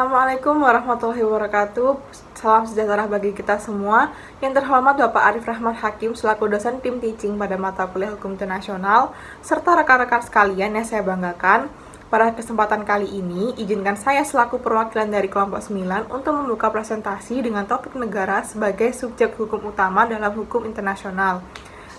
Assalamualaikum warahmatullahi wabarakatuh. Salam sejahtera bagi kita semua. Yang terhormat Bapak Arif Rahman Hakim selaku dosen tim teaching pada mata kuliah Hukum Internasional, serta rekan-rekan sekalian yang saya banggakan. Pada kesempatan kali ini, izinkan saya selaku perwakilan dari kelompok 9 untuk membuka presentasi dengan topik negara sebagai subjek hukum utama dalam hukum internasional.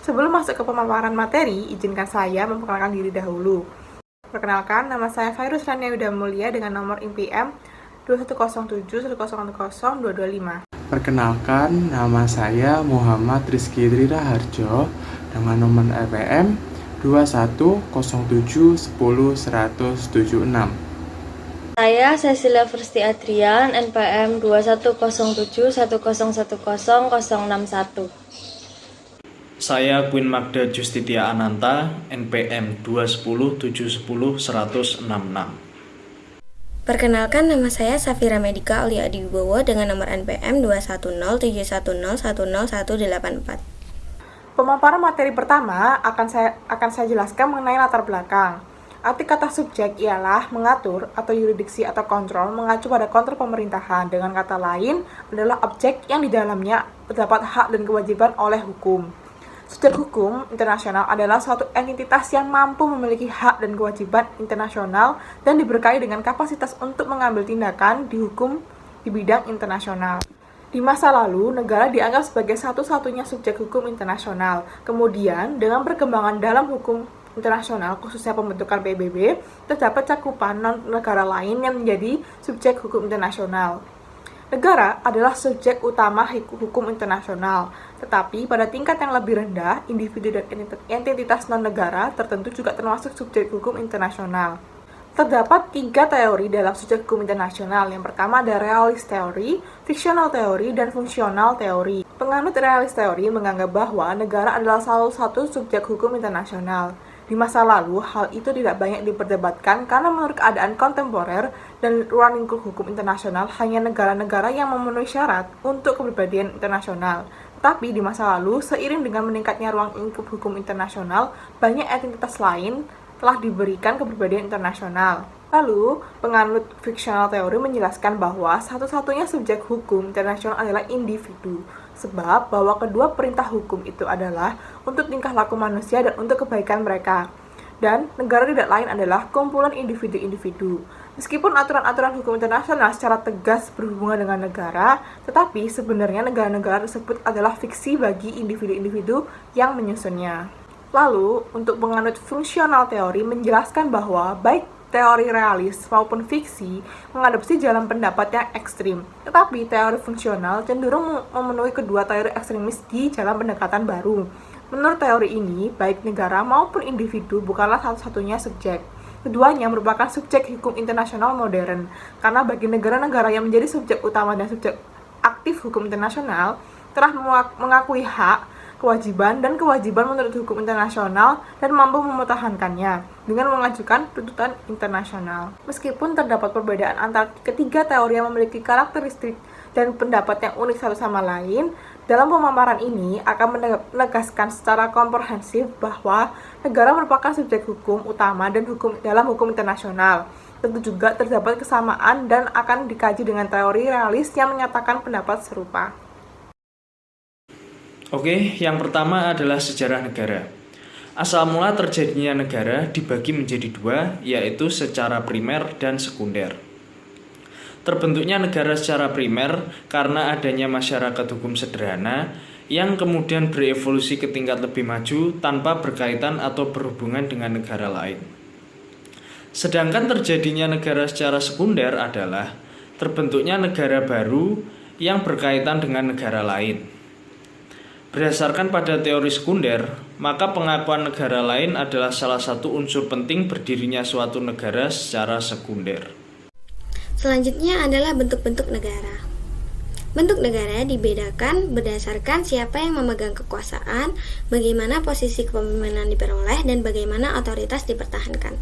Sebelum masuk ke pemaparan materi, izinkan saya memperkenalkan diri dahulu. Perkenalkan, nama saya Fairuz Rania Yuda Mulia dengan nomor IPM 210710100225. Perkenalkan, nama saya Muhammad Rizky Triraharjo dengan nomor IPM 2107101176. Saya Cecilia Firsti Adrian, NPM 210710101061. Saya Queen Magda Justitia Ananta, NPM 210710166. Perkenalkan, nama saya Safira Medika Aulia Adiwibowo dengan nomor NPM 21071010184. Pemaparan materi pertama akan saya jelaskan mengenai latar belakang. Arti kata subjek ialah mengatur atau yurisdiksi atau kontrol mengacu pada kontrol pemerintahan. Dengan kata lain adalah objek yang di dalamnya terdapat hak dan kewajiban oleh hukum. Subjek hukum internasional adalah suatu entitas yang mampu memiliki hak dan kewajiban internasional dan diberkahi dengan kapasitas untuk mengambil tindakan di hukum di bidang internasional. Di masa lalu, negara dianggap sebagai satu-satunya subjek hukum internasional. Kemudian, dengan perkembangan dalam hukum internasional, khususnya pembentukan PBB, terdapat cakupan non-negara lain yang menjadi subjek hukum internasional. Negara adalah subjek utama hukum internasional, tetapi pada tingkat yang lebih rendah, individu dan entitas non-negara tertentu juga termasuk subjek hukum internasional. Terdapat 3 teori dalam subjek hukum internasional. Yang pertama ada realist teori, fictional teori, dan fungsional teori. Penganut realist teori menganggap bahwa negara adalah salah satu subjek hukum internasional. Di masa lalu, hal itu tidak banyak diperdebatkan karena menurut keadaan kontemporer dan ruang lingkup hukum internasional hanya negara-negara yang memenuhi syarat untuk kepribadian internasional. Tetapi di masa lalu, seiring dengan meningkatnya ruang lingkup hukum internasional, banyak entitas lain telah diberikan kepribadian internasional. Lalu, penganut fictional teori menjelaskan bahwa satu-satunya subjek hukum internasional adalah individu. Sebab bahwa kedua perintah hukum itu adalah untuk tingkah laku manusia dan untuk kebaikan mereka. Dan negara tidak lain adalah kumpulan individu-individu. Meskipun aturan-aturan hukum internasional secara tegas berhubungan dengan negara, tetapi sebenarnya negara-negara tersebut adalah fiksi bagi individu-individu yang menyusunnya. Lalu, untuk penganut fungsional teori menjelaskan bahwa baik teori realis maupun fiksi mengadopsi jalan pendapat yang ekstrim. Tetapi teori fungsional cenderung memenuhi kedua teori ekstremis di jalan pendekatan baru. Menurut teori ini, baik negara maupun individu bukanlah satu-satunya subjek. Keduanya merupakan subjek hukum internasional modern. Karena bagi negara-negara yang menjadi subjek utama dan subjek aktif hukum internasional telah mengakui hak, kewajiban menurut hukum internasional dan mampu mempertahankannya dengan mengajukan tuntutan internasional. Meskipun terdapat perbedaan antara ketiga teori yang memiliki karakteristik dan pendapat yang unik satu sama lain, dalam pemaparan ini akan menegaskan secara komprehensif bahwa negara merupakan subjek hukum utama dan dalam hukum internasional. Tentu juga terdapat kesamaan dan akan dikaji dengan teori realis yang menyatakan pendapat serupa. Oke, yang pertama adalah sejarah negara. Asal mula terjadinya negara dibagi menjadi 2, yaitu secara primer dan sekunder. Terbentuknya negara secara primer karena adanya masyarakat hukum sederhana yang kemudian berevolusi ke tingkat lebih maju tanpa berkaitan atau berhubungan dengan negara lain. Sedangkan terjadinya negara secara sekunder adalah terbentuknya negara baru yang berkaitan dengan negara lain. Berdasarkan pada teori sekunder, maka pengakuan negara lain adalah salah satu unsur penting berdirinya suatu negara secara sekunder. Selanjutnya adalah bentuk-bentuk negara. Bentuk negara dibedakan berdasarkan siapa yang memegang kekuasaan, bagaimana posisi kepemimpinan diperoleh, dan bagaimana otoritas dipertahankan.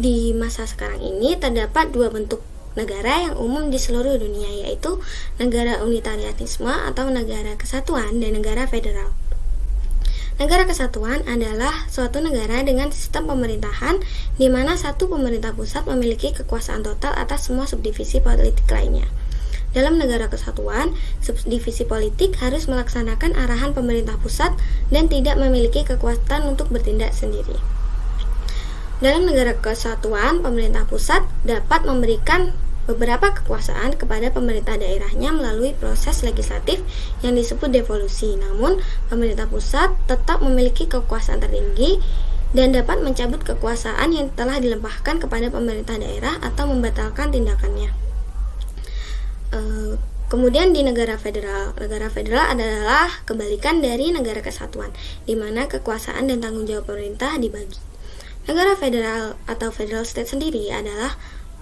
Di masa sekarang ini terdapat 2 bentuk negara yang umum di seluruh dunia, yaitu negara unitarianisme atau negara kesatuan dan negara federal. Negara kesatuan adalah suatu negara dengan sistem pemerintahan di mana satu pemerintah pusat memiliki kekuasaan total atas semua subdivisi politik lainnya. Dalam negara kesatuan, subdivisi politik harus melaksanakan arahan pemerintah pusat dan tidak memiliki kekuatan untuk bertindak sendiri. Dalam negara kesatuan, pemerintah pusat dapat memberikan beberapa kekuasaan kepada pemerintah daerahnya melalui proses legislatif yang disebut devolusi. Namun, pemerintah pusat tetap memiliki kekuasaan tertinggi dan dapat mencabut kekuasaan yang telah dilimpahkan kepada pemerintah daerah atau membatalkan tindakannya. Kemudian di negara federal adalah kebalikan dari negara kesatuan, di mana kekuasaan dan tanggung jawab pemerintah dibagi. Negara federal atau federal state sendiri adalah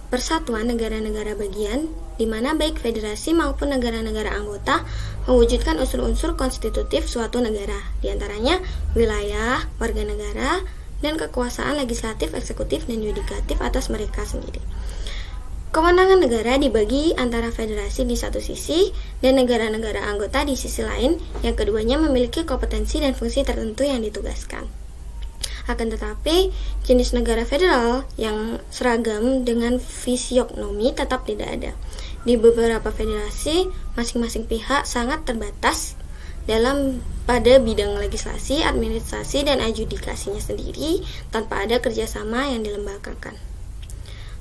persatuan negara-negara bagian, di mana baik federasi maupun negara-negara anggota mewujudkan unsur-unsur konstitutif suatu negara, di antaranya wilayah, warga negara, dan kekuasaan legislatif, eksekutif, dan yudikatif atas mereka sendiri. Kewenangan negara dibagi antara federasi di satu sisi dan negara-negara anggota di sisi lain, yang keduanya memiliki kompetensi dan fungsi tertentu yang ditugaskan. Akan tetapi, jenis negara federal yang seragam dengan fisiognomi tetap tidak ada. Di beberapa federasi, masing-masing pihak sangat terbatas pada bidang legislasi, administrasi, dan adjudikasinya sendiri tanpa ada kerjasama yang dilembagakan.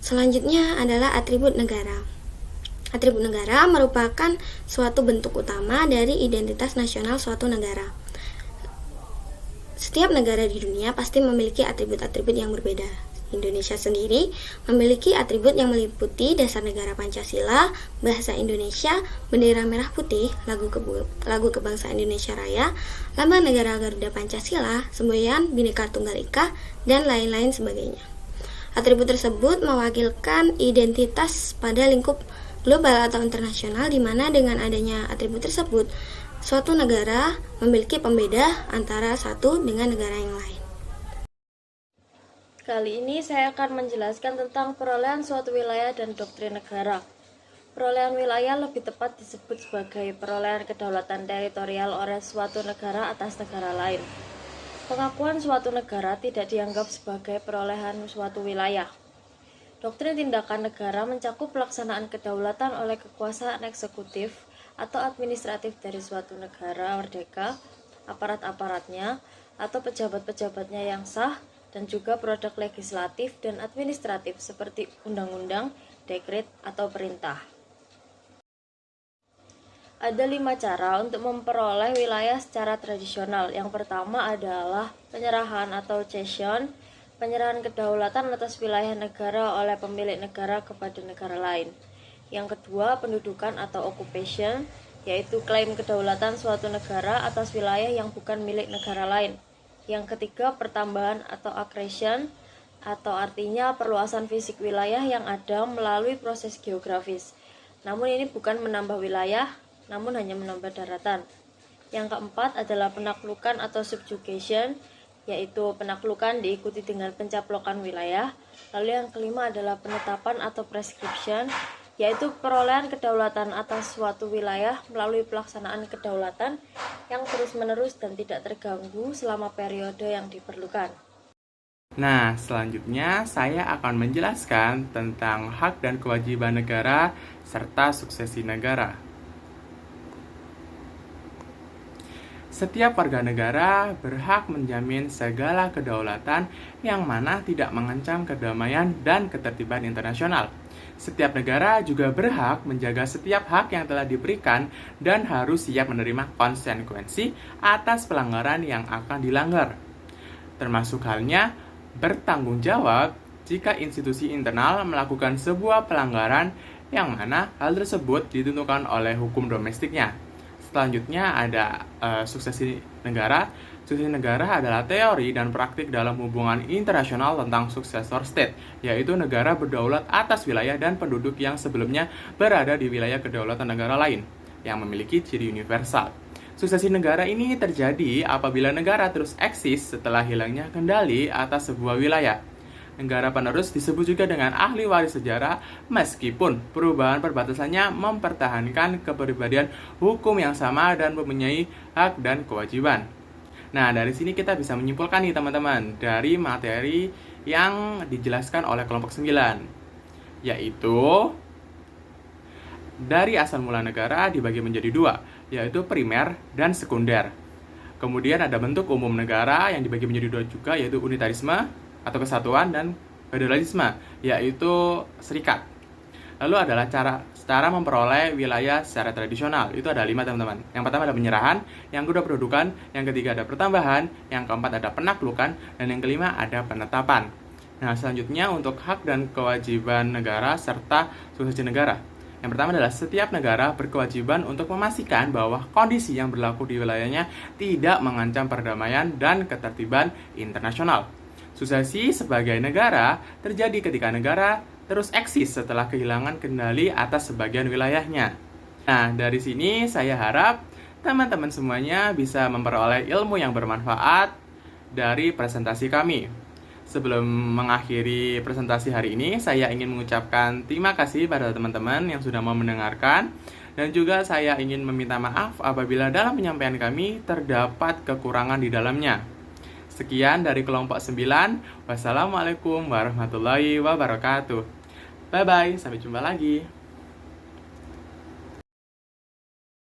Selanjutnya adalah atribut negara. Atribut negara merupakan suatu bentuk utama dari identitas nasional suatu negara. Setiap negara di dunia pasti memiliki atribut-atribut yang berbeda. Indonesia sendiri memiliki atribut yang meliputi dasar negara Pancasila, bahasa Indonesia, bendera merah putih, lagu kebangsaan Indonesia Raya, lambang negara Garuda Pancasila, semboyan Bhinneka Tunggal Ika, dan lain-lain sebagainya. Atribut tersebut mewakilkan identitas pada lingkup global atau internasional, di mana dengan adanya atribut tersebut, suatu negara memiliki pembeda antara satu dengan negara yang lain. Kali ini saya akan menjelaskan tentang perolehan suatu wilayah dan doktrin negara. Perolehan wilayah lebih tepat disebut sebagai perolehan kedaulatan teritorial oleh suatu negara atas negara lain. Pengakuan suatu negara tidak dianggap sebagai perolehan suatu wilayah. Doktrin tindakan negara mencakup pelaksanaan kedaulatan oleh kekuasaan eksekutif atau administratif dari suatu negara merdeka, aparat-aparatnya, atau pejabat-pejabatnya yang sah, dan juga produk legislatif dan administratif seperti undang-undang, dekret, atau perintah. Ada 5 cara untuk memperoleh wilayah secara tradisional. Yang pertama adalah penyerahan atau cession, penyerahan kedaulatan atas wilayah negara oleh pemilik negara kepada negara lain. Yang kedua, pendudukan atau occupation, yaitu klaim kedaulatan suatu negara atas wilayah yang bukan milik negara lain. Yang ketiga, pertambahan atau accretion, atau artinya perluasan fisik wilayah yang ada melalui proses geografis. Namun ini bukan menambah wilayah, namun hanya menambah daratan. Yang keempat adalah penaklukan atau subjugation, yaitu penaklukan diikuti dengan pencaplokan wilayah. Lalu yang kelima adalah penetapan atau prescription, yaitu perolehan kedaulatan atas suatu wilayah melalui pelaksanaan kedaulatan yang terus-menerus dan tidak terganggu selama periode yang diperlukan. Nah, selanjutnya saya akan menjelaskan tentang hak dan kewajiban negara serta suksesi negara. Setiap warga negara berhak menjamin segala kedaulatan yang mana tidak mengancam kedamaian dan ketertiban internasional. Setiap negara juga berhak menjaga setiap hak yang telah diberikan dan harus siap menerima konsekuensi atas pelanggaran yang akan dilanggar. Termasuk halnya bertanggung jawab jika institusi internal melakukan sebuah pelanggaran yang mana hal tersebut ditentukan oleh hukum domestiknya. Selanjutnya ada suksesi negara. Suksesi negara adalah teori dan praktik dalam hubungan internasional tentang successor state, yaitu negara berdaulat atas wilayah dan penduduk yang sebelumnya berada di wilayah kedaulatan negara lain, yang memiliki ciri universal. Suksesi negara ini terjadi apabila negara terus eksis setelah hilangnya kendali atas sebuah wilayah. Negara penerus disebut juga dengan ahli waris sejarah, meskipun perubahan perbatasannya mempertahankan kepribadian hukum yang sama dan mempunyai hak dan kewajiban. Nah, dari sini kita bisa menyimpulkan nih teman-teman, dari materi yang dijelaskan oleh kelompok 9, yaitu dari asal mula negara dibagi menjadi dua, yaitu primer dan sekunder. Kemudian ada bentuk umum negara yang dibagi menjadi dua juga, yaitu unitarisme atau kesatuan dan federalisme, yaitu serikat. Lalu adalah cara memperoleh wilayah secara tradisional. Itu ada 5 teman-teman. Yang pertama ada penyerahan, yang kedua pendudukan, yang ketiga ada pertambahan, yang keempat ada penaklukan, dan yang kelima ada penetapan. Nah, selanjutnya untuk hak dan kewajiban negara serta suksesi negara. Yang pertama adalah setiap negara berkewajiban untuk memastikan bahwa kondisi yang berlaku di wilayahnya tidak mengancam perdamaian dan ketertiban internasional. Suksesi sebagai negara terjadi ketika negara terus eksis setelah kehilangan kendali atas sebagian wilayahnya. Nah, dari sini saya harap teman-teman semuanya bisa memperoleh ilmu yang bermanfaat dari presentasi kami. Sebelum mengakhiri presentasi hari ini, saya ingin mengucapkan terima kasih pada teman-teman yang sudah mau mendengarkan. Dan juga saya ingin meminta maaf apabila dalam penyampaian kami terdapat kekurangan di dalamnya. Sekian dari kelompok 9. Wassalamualaikum warahmatullahi wabarakatuh. Bye-bye, sampai jumpa lagi.